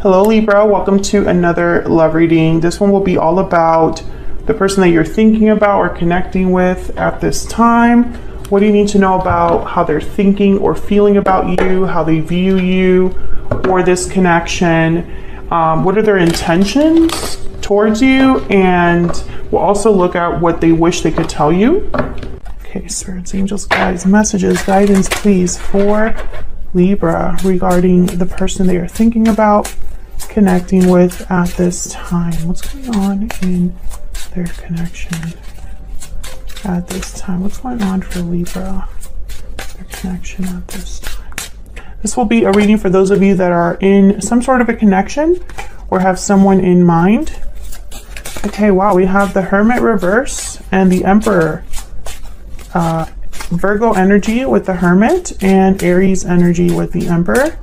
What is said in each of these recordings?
Hello Libra, welcome to another love reading. This one will be all about the person that you're thinking about or connecting with at this time. What do you need to know about how they're thinking or feeling about you, how they view you or this connection? What are their intentions towards you? And we'll also look at what they wish they could tell you. Okay, spirits, angels, guides, messages, guidance, please, for Libra regarding the person they are thinking about, connecting with at this time. What's going on in their connection at this time? What's going on for Libra, their connection at this time? This will be a reading for those of you that are in some sort of a connection or have someone in mind. Okay, wow, we have the Hermit reverse and the Emperor. Virgo energy with the Hermit and Aries energy with the Emperor.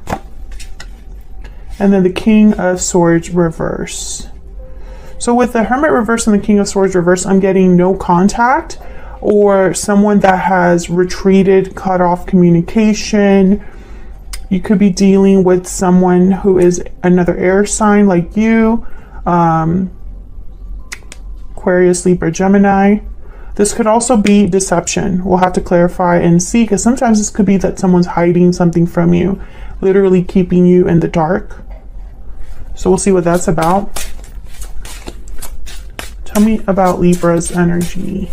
And then the King of Swords reverse. So with the Hermit reverse and the King of Swords reverse, I'm getting no contact or someone that has retreated, cut off communication. You could be dealing with someone who is another air sign like you, Aquarius, Libra, Gemini. This could also be deception. We'll have to clarify and see, because sometimes this could be that someone's hiding something from you, literally keeping you in the dark. So we'll see what that's about. Tell me about Libra's energy.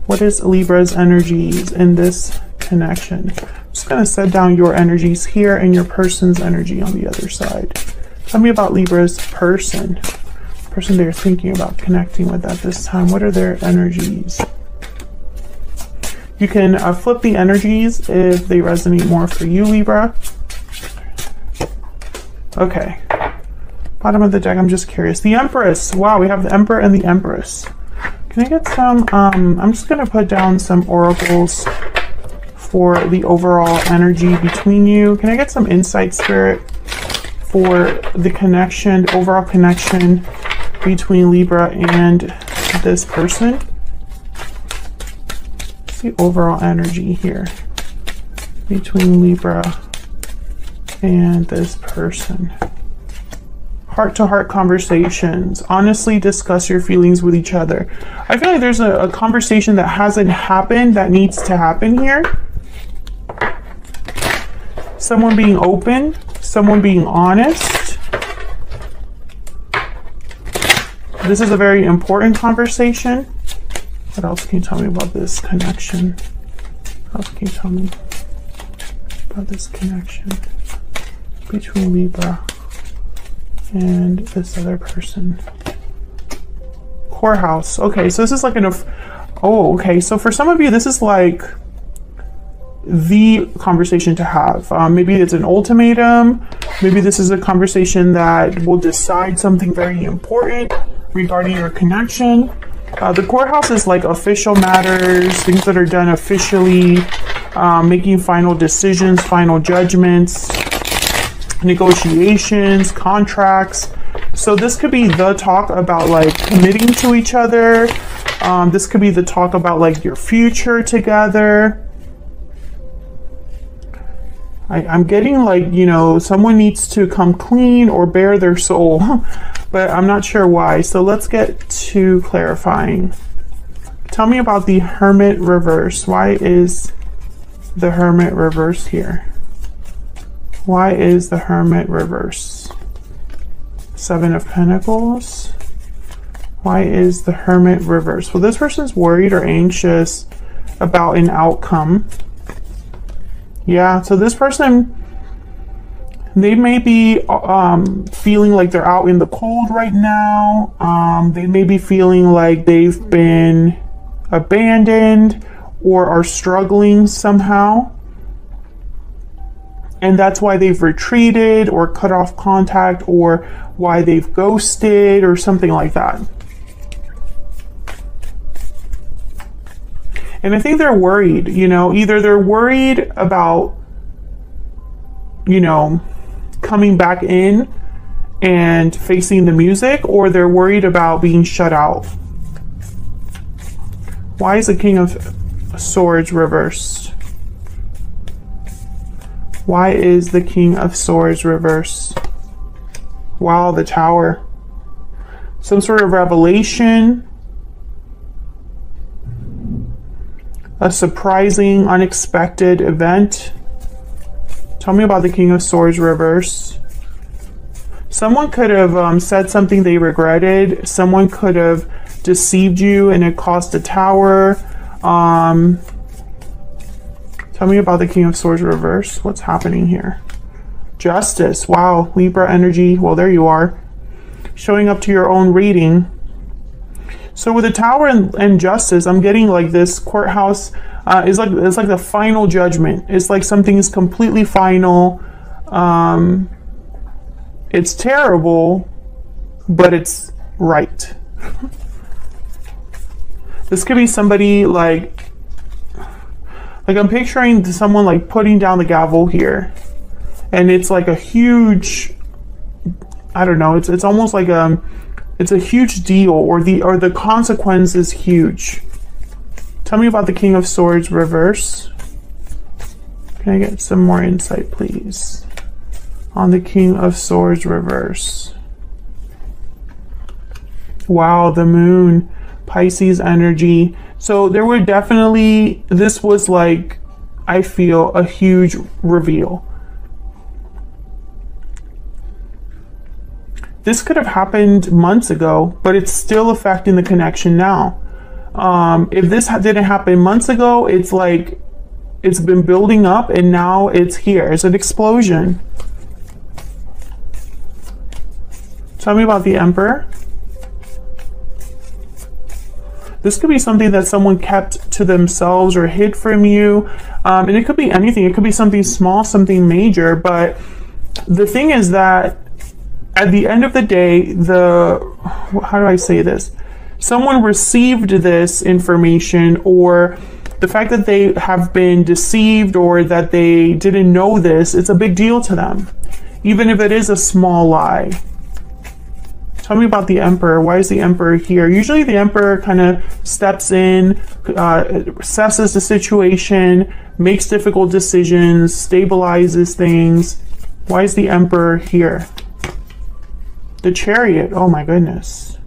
What is Libra's energies in this connection? I'm just going to set down your energies here and your person's energy on the other side. Tell me about Libra's person they're thinking about connecting with at this time. What are their energies? You can flip the energies if they resonate more for you, Libra. Okay. Bottom of the deck, I'm just curious. The Empress. Wow, we have the Emperor and the Empress. Can I get some, I'm just going to put down some oracles for the overall energy between you. Can I get some insight, Spirit, for the connection, overall connection between Libra and this person? What's the overall energy here between Libra and this person? Heart-to-heart conversations. Honestly discuss your feelings with each other. I feel like there's a conversation that hasn't happened that needs to happen here. Someone being open, someone being honest. This is a very important conversation. What else can you tell me about this connection? What else can you tell me about this connection between Libra and this other person? Courthouse. Okay, so this is like okay, so for some of you, this is like the conversation to have. Maybe it's an ultimatum. Maybe this is a conversation that will decide something very important regarding your connection. The courthouse is like official matters, things that are done officially, making final decisions, final judgments, negotiations, contracts. So this could be the talk about like committing to each other. This could be the talk about like your future together. I'm getting like, you know, someone needs to come clean or bare their soul, but I'm not sure why. So let's get to clarifying. Tell me about the Hermit reverse. Why is the Hermit reverse here? Why is the Hermit reverse? Seven of Pentacles. Why is the Hermit reverse? Well, this person's worried or anxious about an outcome. Yeah, so this person, they may be feeling like they're out in the cold right now. They may be feeling like they've been abandoned or are struggling somehow. And that's why they've retreated or cut off contact, or why they've ghosted or something like that. And I think they're worried, you know, either they're worried about, you know, coming back in and facing the music, or they're worried about being shut out. Why is the King of Swords reversed? Why is the King of Swords reversed? Wow, the Tower. Some sort of revelation. A surprising, unexpected event. Tell me about the King of Swords reverse. Someone could have said something they regretted. Someone could have deceived you and it cost a tower. Tell me about the King of Swords reverse. What's happening here? Justice. Wow, Libra energy. Well, there you are. Showing up to your own reading. So with the Tower and Justice, I'm getting like this courthouse. It's like the final judgment. It's like something is completely final. It's terrible, but it's right. This could be somebody like I'm picturing someone like putting down the gavel here, and it's like a huge, I don't know, it's almost like it's a huge deal, or the consequence is huge. Tell me about the King of Swords reverse. Can I get some more insight, please, on the King of Swords reverse? Wow, the Moon, Pisces energy. So there were definitely, this was like, I feel, a huge reveal. This could have happened months ago, but it's still affecting the connection now. If this didn't happen months ago, it's like it's been building up and now it's here. It's an explosion. Tell me about the Emperor. This could be something that someone kept to themselves or hid from you. And it could be anything. It could be something small, something major. But the thing is that at the end of the day, how do I say this? Someone received this information, or the fact that they have been deceived or that they didn't know this, it's a big deal to them, even if it is a small lie. Tell me about the Emperor. Why is the Emperor here? Usually the Emperor kind of steps in, assesses the situation, makes difficult decisions, stabilizes things. Why is the Emperor here? The Chariot. Oh my goodness.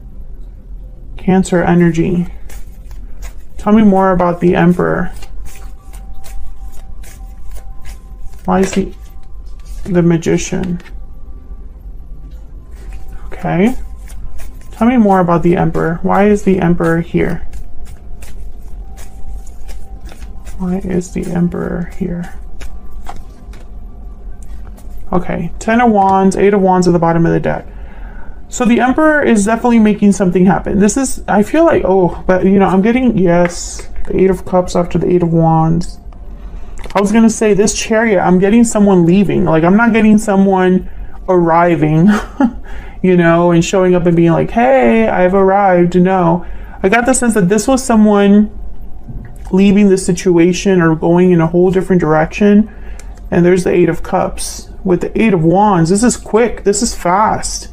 Cancer energy. Tell me more about the Emperor. Why is the Magician? Okay. Tell me more about the Emperor. Why is the Emperor here? Why is the Emperor here? Okay, 10 of Wands, 8 of Wands at the bottom of the deck. So the Emperor is definitely making something happen. This is, I feel like, oh, but you know, I'm getting, yes, the 8 of Cups after the 8 of Wands. I was going to say this Chariot, I'm getting someone leaving. Like, I'm not getting someone arriving, you know, and showing up and being like, hey, I've arrived. No, I got the sense that this was someone leaving the situation or going in a whole different direction. And there's the 8 of Cups with the 8 of Wands. This is quick. This is fast.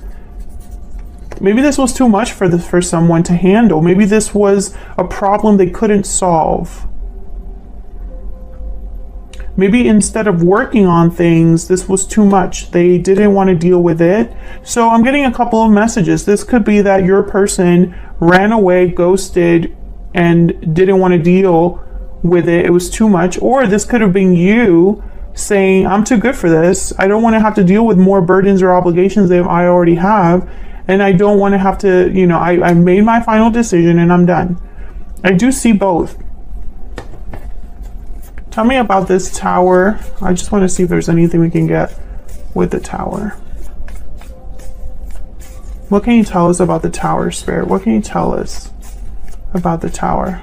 Maybe this was too much for someone to handle. Maybe this was a problem they couldn't solve. Maybe instead of working on things, this was too much. They didn't want to deal with it. So I'm getting a couple of messages. This could be that your person ran away, ghosted, and didn't want to deal with it. It was too much. Or this could have been you saying, I'm too good for this. I don't want to have to deal with more burdens or obligations that I already have. And I don't want to have to, you know, I made my final decision and I'm done. I do see both. Tell me about this Tower. I just want to see if there's anything we can get with the Tower. What can you tell us about the Tower, Spirit? What can you tell us about the Tower?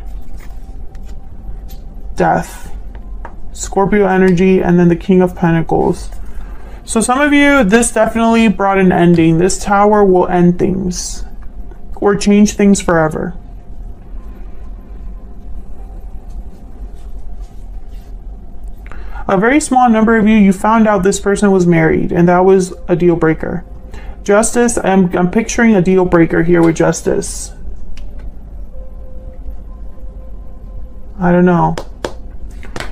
Death. Scorpio energy, and then the King of Pentacles. So some of you, this definitely brought an ending. This Tower will end things or change things forever. A very small number of you found out this person was married, and that was a deal breaker. Justice, I'm picturing a deal breaker here with Justice. I don't know.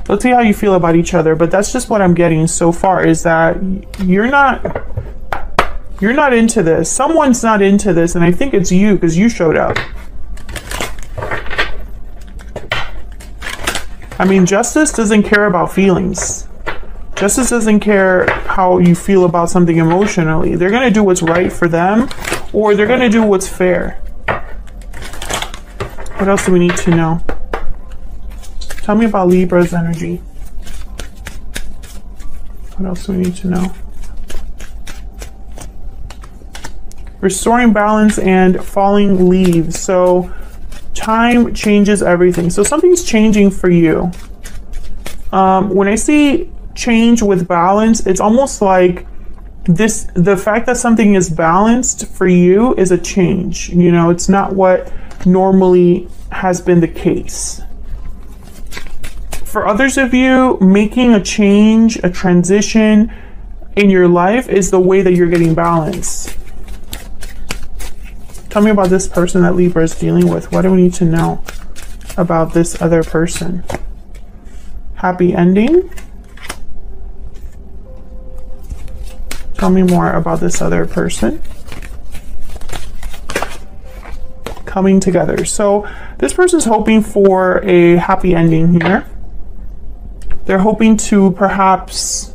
Let's see how you feel about each other, but that's just what I'm getting so far, is that you're not You're not into this. Someone's not into this, and I think it's you because you showed up. I mean, justice doesn't care about feelings. Justice doesn't care how you feel about something emotionally. They're going to do what's right for them, or they're going to do what's fair. What else do we need to know? Tell me about Libra's energy. What else do we need to know? Restoring balance and falling leaves. So time changes everything. So something's changing for you. When I see change with balance, it's almost like the fact that something is balanced for you is a change. You know, it's not what normally has been the case. For others of you, making a change, a transition in your life is the way that you're getting balance. Tell me about this person that Libra is dealing with. What do we need to know about this other person? Happy ending? Tell me more about this other person. Coming together. So this person's hoping for a happy ending here. They're hoping to perhaps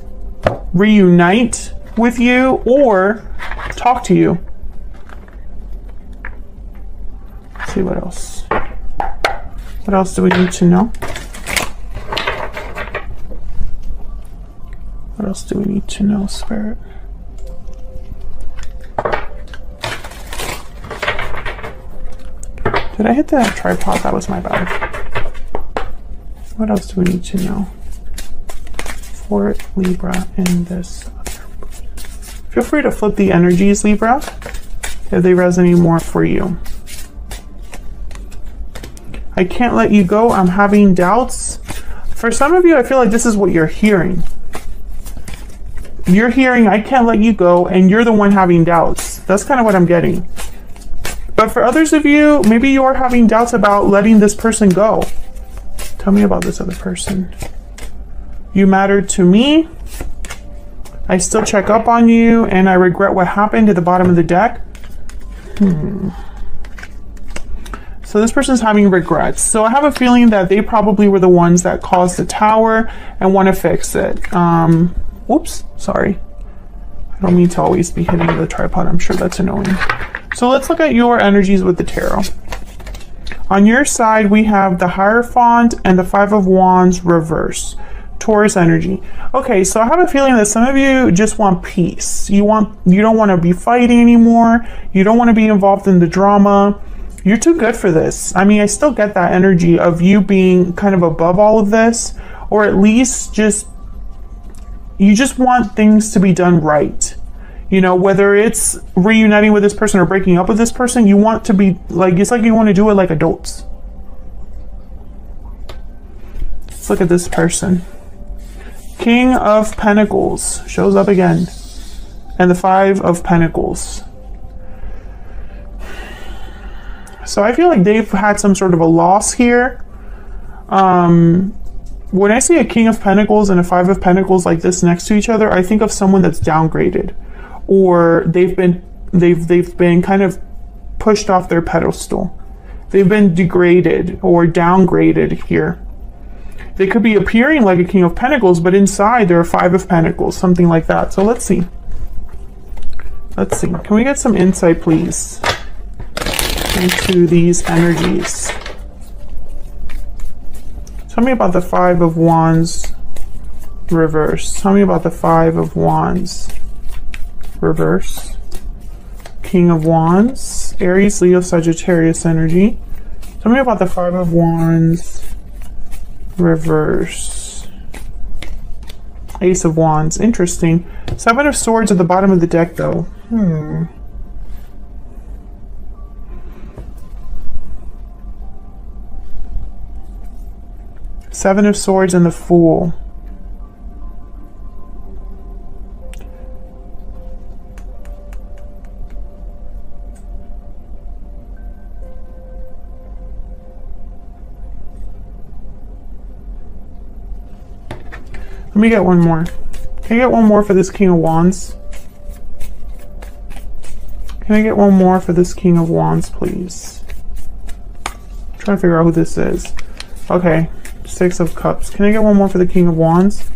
reunite with you or talk to you. Let's see what else. What else do we need to know? What else do we need to know, Spirit? Did I hit that tripod? That was my bad. What else do we need to know for Libra in this other? Feel free to flip the energies, Libra, if they resonate more for you. I can't let you go. I'm having doubts. For some of you, I feel like this is what you're hearing. You're hearing, I can't let you go, and you're the one having doubts. That's kind of what I'm getting. But for others of you, maybe you are having doubts about letting this person go. Tell me about this other person. You mattered to me. I still check up on you, and I regret what happened at the bottom of the deck. So this person's having regrets. So I have a feeling that they probably were the ones that caused the tower and want to fix it. Whoops, sorry. I don't mean to always be hitting the tripod. I'm sure that's annoying. So let's look at your energies with the tarot. On your side, we have the Hierophant and the Five of Wands reverse. Taurus energy. Okay, so I have a feeling that some of you just want peace. You don't want to be fighting anymore. You don't want to be involved in the drama. You're too good for this. I mean, I still get that energy of you being kind of above all of this, or at least you just want things to be done right. You know, whether it's reuniting with this person or breaking up with this person, you want to be like, it's like you want to do it like adults. Let's look at this person. King of Pentacles shows up again. And the Five of Pentacles. So I feel like they've had some sort of a loss here. When I see a King of Pentacles and a Five of Pentacles like this next to each other, I think of someone that's downgraded, or they've been kind of pushed off their pedestal. They've been degraded or downgraded here. They could be appearing like a King of Pentacles, but inside they're a Five of Pentacles, something like that. So let's see. Let's see. Can we get some insight, please, into these energies? Tell me about the Five of Wands reverse. Tell me about the Five of Wands reverse. King of Wands, Aries, Leo, Sagittarius energy. Tell me about the Five of Wands reverse. Ace of Wands. Interesting. Seven of Swords at the bottom of the deck, though. Seven of Swords and the Fool. Let me get one more. Can I get one more for this King of Wands? Can I get one more for this King of Wands, please? I'm trying to figure out who this is. Okay, Six of Cups. Can I get one more for the King of Wands?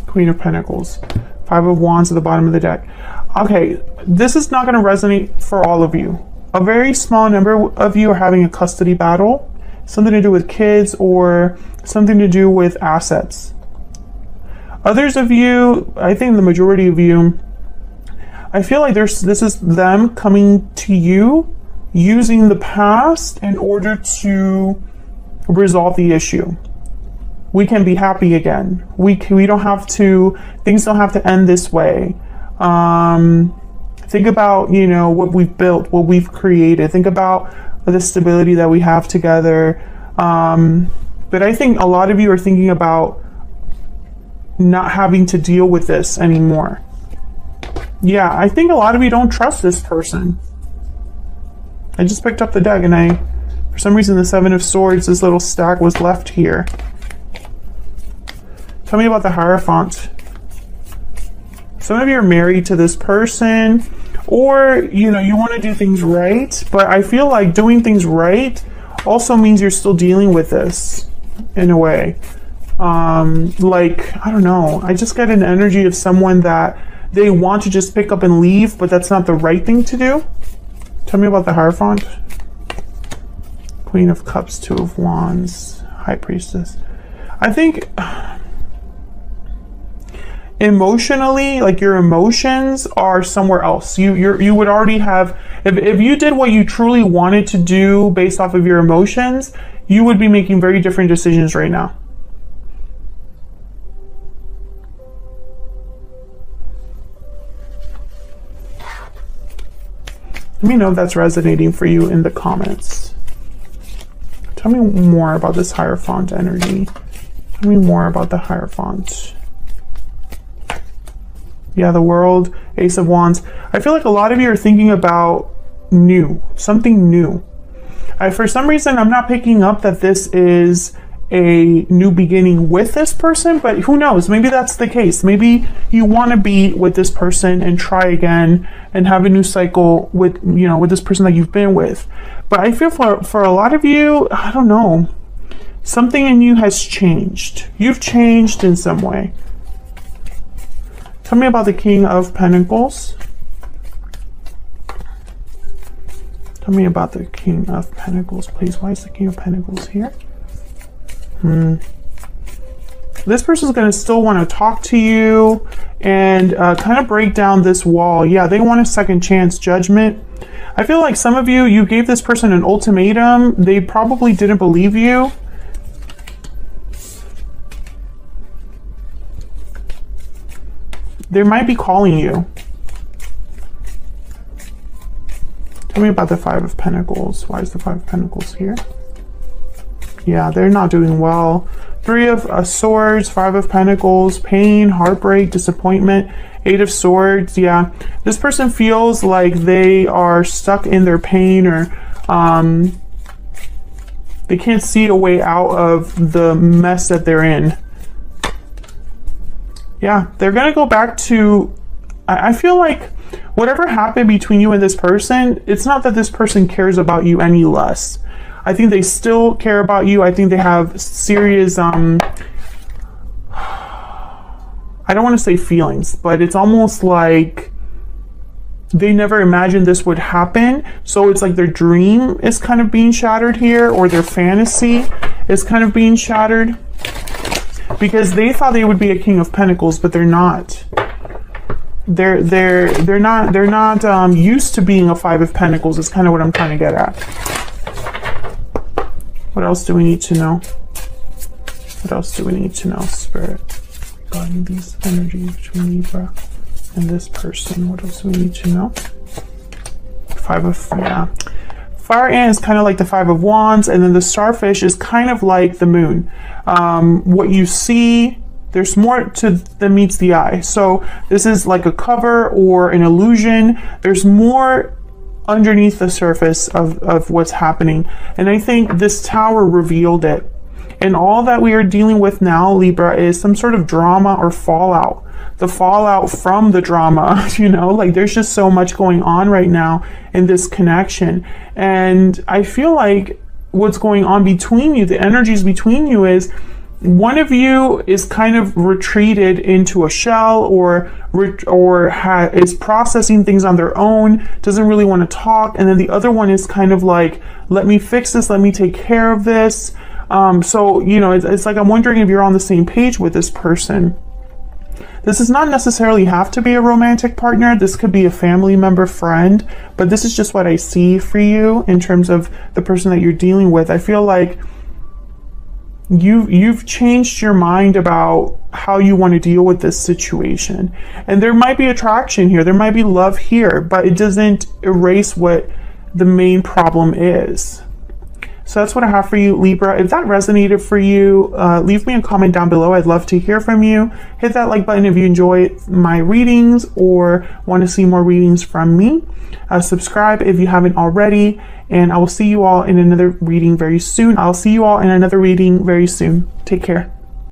Queen of Pentacles. Five of Wands at the bottom of the deck. Okay, this is not going to resonate for all of you. A very small number of you are having a custody battle. Something to do with kids or something to do with assets. Others of you, I think the majority of you, I feel like this is them coming to you using the past in order to resolve the issue. We can be happy again. We don't have to, things don't have to end this way. Think about, you know, what we've built, what we've created. Think about the stability that we have together. But I think a lot of you are thinking about not having to deal with this anymore. Yeah, I think a lot of you don't trust this person. I just picked up the deck and for some reason, the Seven of Swords, this little stack was left here. Tell me about the Hierophant. Some of you are married to this person, or, you know, you want to do things right, but I feel like doing things right also means you're still dealing with this in a way. Like, I don't know. I just get an energy of someone that they want to just pick up and leave, but that's not the right thing to do. Tell me about the Hierophant. Queen of Cups, Two of Wands, High Priestess. I think emotionally, like your emotions are somewhere else. You would already have, if you did what you truly wanted to do based off of your emotions, you would be making very different decisions right now. Let me know if that's resonating for you in the comments. Tell me more about this Hierophant energy. Tell me more about the Hierophant. Yeah, the World, Ace of Wands. I feel like a lot of you are thinking about new, something new. For some reason, I'm not picking up that this is a new beginning with this person, but who knows? Maybe that's the case. Maybe you want to be with this person and try again and have a new cycle with, you know, with this person that you've been with. But I feel for a lot of you, I don't know, something in you has changed. You've changed in some way. Tell me about the King of Pentacles. Tell me about the King of Pentacles, please. Why is the King of Pentacles here? This person's going to still want to talk to you and kind of break down this wall. Yeah, they want a second chance, judgment. I feel like some of you gave this person an ultimatum. They probably didn't believe you. They might be calling you. Tell me about the Five of Pentacles. Why is the Five of Pentacles here? Yeah, they're not doing well. Three of Swords, Five of Pentacles, pain, heartbreak, disappointment, Eight of Swords. Yeah, this person feels like they are stuck in their pain, or they can't see a way out of the mess that they're in. Yeah, they're going to go back to, I feel like whatever happened between you and this person, it's not that this person cares about you any less. I think they still care about you. I think they have serious, I don't want to say feelings, but it's almost like they never imagined this would happen. So it's like their dream is kind of being shattered here, or their fantasy is kind of being shattered. Because they thought they would be a King of Pentacles, but they're not. They're not used to being a Five of Pentacles. Is kind of what I'm trying to get at. What else do we need to know? What else do we need to know, Spirit, regarding these energies between Libra and this person? What else do we need to know? Fire Ant is kind of like the Five of Wands, and then the Starfish is kind of like the Moon. What you see, there's more to than meets the eye. So this is like a cover or an illusion. There's more underneath the surface of what's happening. And I think this Tower revealed it. And all that we are dealing with now, Libra, is some sort of drama or fallout. The fallout from the drama, you know, like there's just so much going on right now in this connection. And I feel like what's going on between you, the energies between you, is one of you is kind of retreated into a shell or is processing things on their own, doesn't really want to talk. And then the other one is kind of like, let me fix this, let me take care of this. So, you know, it's like, I'm wondering if you're on the same page with this person. This does not necessarily have to be a romantic partner. This could be a family member, friend, but this is just what I see for you in terms of the person that you're dealing with. I feel like you've changed your mind about how you want to deal with this situation. And there might be attraction here, there might be love here, but it doesn't erase what the main problem is. So that's what I have for you, Libra. If that resonated for you, leave me a comment down below. I'd love to hear from you. Hit that like button if you enjoy my readings or want to see more readings from me. Subscribe if you haven't already, and I will see you all in another reading very soon. Take care.